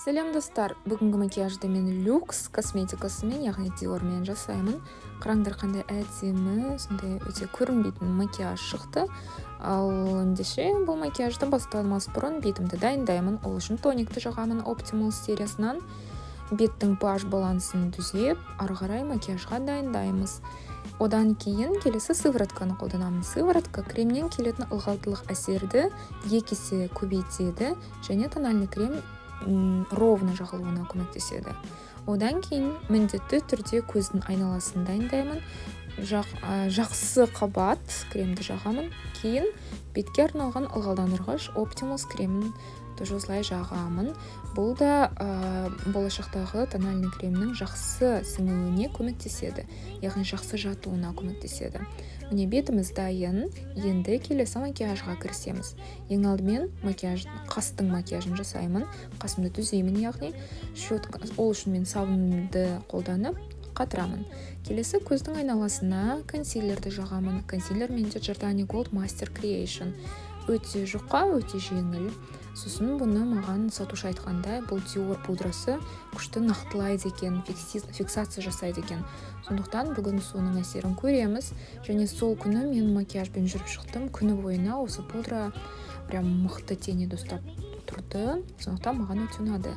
Сәлем достар, бүгінгі макияжды мен люкс косметикасымен, яғни диормен жасаймын. Қараңдар қандай әдемі, сондай өте көрінбейтін макияж шықты. Ал ендеше бұл макияжды басталмас бұрын бетімді дайындаймын. Ол үшін тоникті жағамын Optimal сериясынан. Беттің pH балансын түзеп, ары қарай макияжға дайындаймыз. Одан кейін келесі сыворотканы қолданамын. Сыворотка кремнен келетін ылғалдылық әсерді 2 есе көбейтеді және тональный крем ровно жағылуына көмектеседі. Одан кейін міндетті түрде көздің айналасын дайындаймын. Жақсы қабат кремді жағамын. Кейін бетке арналған ылғалдандырғыш Optimus кремін тоже осылай жағамын. Бұл да болашақтағы тональный кремнің жақсы сіңуіне көмектеседі, яғни жақсы жатуына көмектеседі. Міне бетіміз дайын, енді келесі макияжға кірісеміз. Ең алдымен қастың макияжын жасаймын, қасымды түзеймін, яғни ол үшін мен сабынды қолданып қатырамын. Келесі көздің айналасына консилерді жағамын. Консилер менде Giordani Gold Master Creation. Өте жұқа, өте жеңіл. Сосын бұны маған сатушы айтқандай, бұл Dior пудрасы күшті нақтылайды екен, фиксация жасайды екен. Сондықтан бүгін соның әсерін көреміз. Және сол күні мен макияжбен жүріп шықтым. Күні бойына осы пудра прям мықты тенеді ұстап тұрды. Сондықтан маған өте ұнады.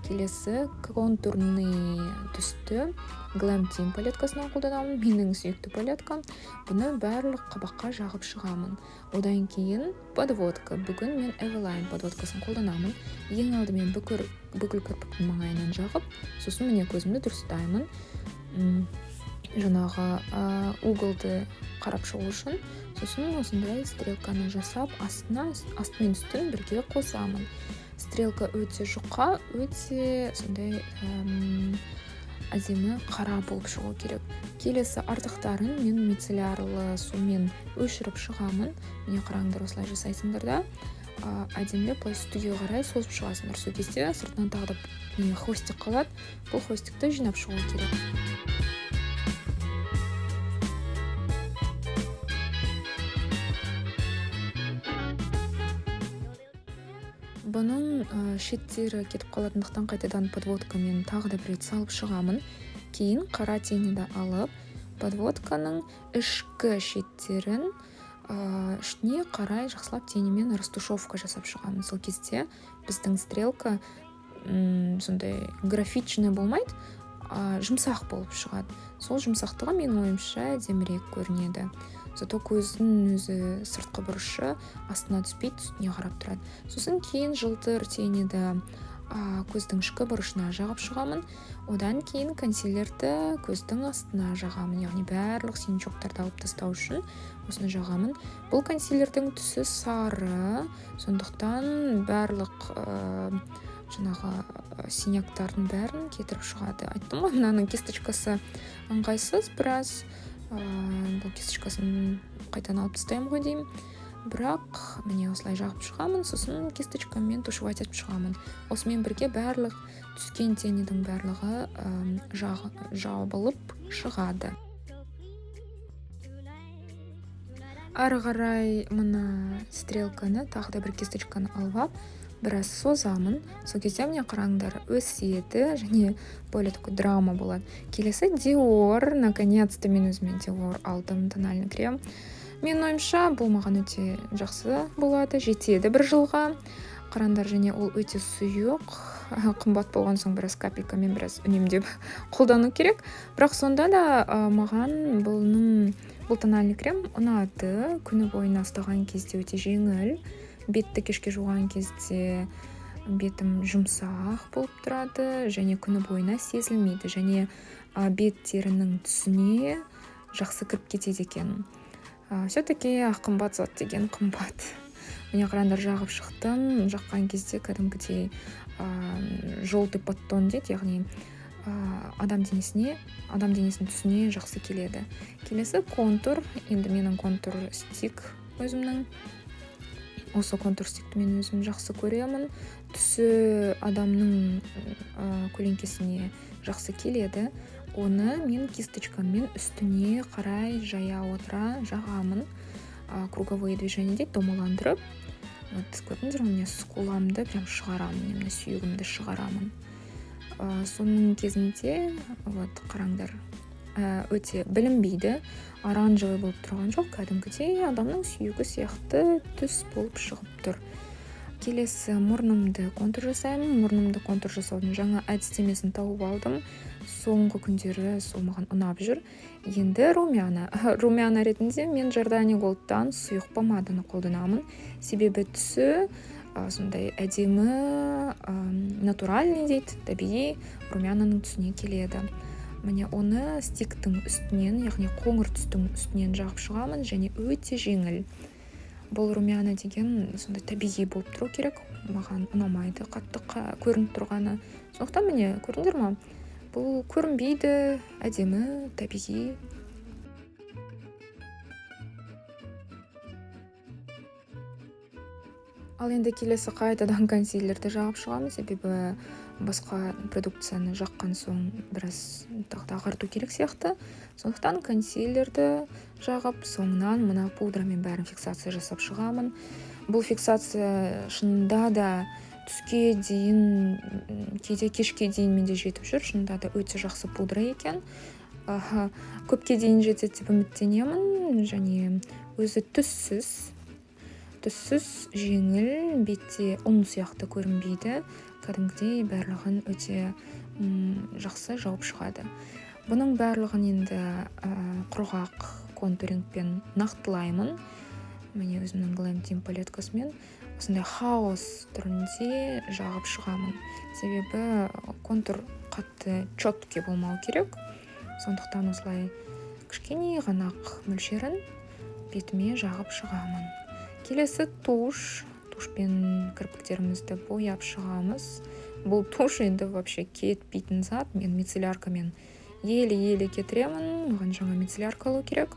Келесі контурный түсті Glam Team палеткасынан қолданамын. Менің сүйікті палеткам. Бұны барлық қабаққа жағып шығамын. Одан кейін подводка. Бүгін мен Eveline подводкасын қолданамын. Ең алдымен бүкіл кірпіктің маңайынан жағып, сосын міне көзімді дұрыстаймын. Жаңағы углды қарап шығу үшін. Сосын осындай стрелканы жасап, асты мен үстін бірге қосамын. Стрелка өте жұқа, өте сондай әдемі қара болып шығу керек. Келесі артықтарын мен мицеллярлы сумен өшіріп шығамын. Міне қараңдар, осылай жасайсыңдар да. Әдемілеп үстіге қарай созып шығасыңдар. Сол кезде сыртынан тағы да хвостик қалады. Бұл хвостикті жинап шығу керек. Бұның шеттері кетіп қалатындықтан қайтадан подводкамен тағы да бір рет салып шығамын. Кейін қара тенеді алып, подводканың ішкі шеттерін ішіне қарай жақсылап тенемен растушевка жасап шығамын. Сол кезде біздің стрелка сондай графичный болмайды, жұмсақ болып шығады. Сол жұмсақтығы менің ойымша әдемірек көрінеді. Зато көздің өзі сыртқы бұрышы астына түспейді, үстіне қарап тұрады. Сосын кейін жылтыр тенеді көздің ішкі бұрышына жағып шығамын. Одан кейін консилерді көздің астына жағамын, яғни барлық синячоктарды алып тастау үшін осыны жағамын. Бұл консилердің түсі сары, сондықтан барлық жаңағы синяктардың бәрін кетіріп шығады. Айттым ғой, мынаның кисточкасы ыңғайсыз біраз. Бұл кисточкасын қайтан алып тастаймын ғой деймін. Бірақ міне осылай жағып шығамын, сосын кисточкамен тушевать етіп шығамын. Осымен бірге барлық түскен тенедің барлығы жабылып шығады. Ары қарай мына стрелканы тағы да бір кисточканы алып, біраз созамын. Сол кезде міне қараңдар, өседі және более такой драма болады. Келесі Dior, наконец-то мен өзіме Dior алдым тональный крем. Мен ойымша бұл маған өте жақсы болады, жетеді бір жылға. Қараңдар, және ол өте сұйық, қымбат болған соң біраз капелькамен біраз үнемдеп қолдану керек. Бірақ сонда да маған бұл тональный крем ұнады. Күні бойына ұстаған кезде өте жеңіл. Бетті кешке жуған кезде бетім жұмсақ болып тұрады, және күні бойына сезілмейді, және бет терінің түсіне жақсы кіріп кетеді екен. Все-таки қымбат зат деген қымбат. Міне қараңдар, жағып шықтым. Жаққан кезде кәдімгідей желтый подтон дейді, яғни адам денесінің түсіне жақсы келеді. Келесі контур. Енді менің контур стик өзімнің. Осы контур стикті мен өзім жақсы көремін. Түсі адамның көлеңкесіне жақсы келеді. Оны мен кисточкамен үстіне қарай жая отыра жағамын. Круговое движение дейді, домаландырып. вот көрдіңіздер ме, скуламды прям шығарамын, міне сүйегімді шығарамын. Соның кезінде вот қараңдар, өте білінбейді, оранжевый болып тұрған жоқ, кәдімгідей адамның сүйегі сияқты түс болып шығып тұр. Келесі мұрнымды контур жасаймын. Мұрнымды контур жасаудың жаңа әдістемесін тауып алдым. Соңғы күндері сол маған ұнап жүр. Енді румяна ретінде мен Jordani Gold'дан сұйық помаданы қолданамын. Себебі түсі сондай әдемі, натуральный дейді, табиғи румянаның түсіне келеді. Міне оны стиктің үстінен, яғни қоңыр түстің үстінен жағып шығамын, және өте жеңіл. Бұл румяна деген сондай табиғи болып тұру керек. Маған ұнамайды қатты көрініп тұрғаны. Сондықтан міне көрдіңдер ме? Бұл көрінбейді, әдемі, табиғи. Ал енді келесі қайтадан консилерді жағып шығамын, себебі басқа продукцияны жаққан соң біраз ағарту керек сияқты. Сондықтан консилерді жағып, соңынан мына пудрамен бәрін фиксация жасап шығамын. Бұл фиксация шынында да түске дейін, кейде кешке дейін менде жетіп жүр. Шынында да өте жақсы пудра екен. Көпке дейін жетеді деп үміттенемін, және өзі түссіз, жеңіл, бетте ұн сияқты көрінбейді. Кәдімгідей барлығын өте жақсы жауып шығады. Бұның барлығын енді құрғақ контурингпен нақтылаймын. Міне өзімнің Glam Team палеткасымен осындай хаос түрінде жағып шығамын. Себебі контур қатты четкий болмау керек. Сондықтан осылай кішкене ғанақ мөлшерін бетіме жағып шығамын. Келесі тушпен кірпіктерімізді бояп шығамыз. Бұл туш енді вообще кетпейтін зат. Мен мицелляркамен еле кетіремін. Маған жаңа мицеллярка алу керек.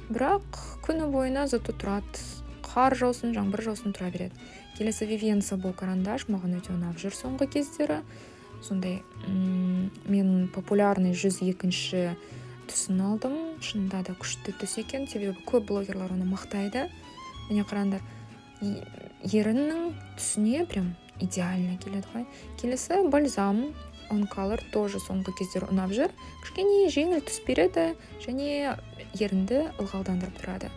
Бірақ күні бойына зато тұрады. Қар жаусын, жаңбыр жаусын тұра береді. Келесі Vivienne бұл карандаш маған өте ұнап жүр соңғы кездері. Сондай мен популярный 102-ші түсін алдым. Шынында да күшті түс екен, себебі көп блогерлар оны мақтайды. Міне қараңдар, еріннің түсіне прям идеально келеді ғой. Келесі бальзам On Color тоже соңғы кездері ұнап жүр. Кішкене жеңіл түс береді, және ерінді ылғалдандырып тұрады.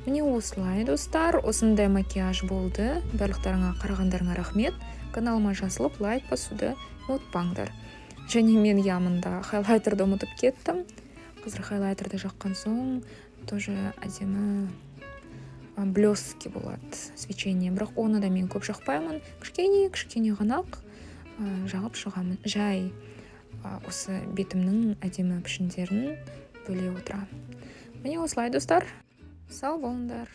Міне осылай достар, осындай макияж болды. Барлықтарыңа қарағандарыңа рахмет. Каналыма жазылып лайк басуды ұмытпаңдар. Және мен ямында хайлайтерді ұмытып кеттім. Қазір хайлайтерді жаққан соң тоже әдемі блески болады, свечение. Бірақ оны да мен көп жақпаймын. Кішкене ғанақ жағып шығамын. Жай осы бетімнің әдемі пішіндерін бөле отыра. Міне осылай достар. Сау болыңдар.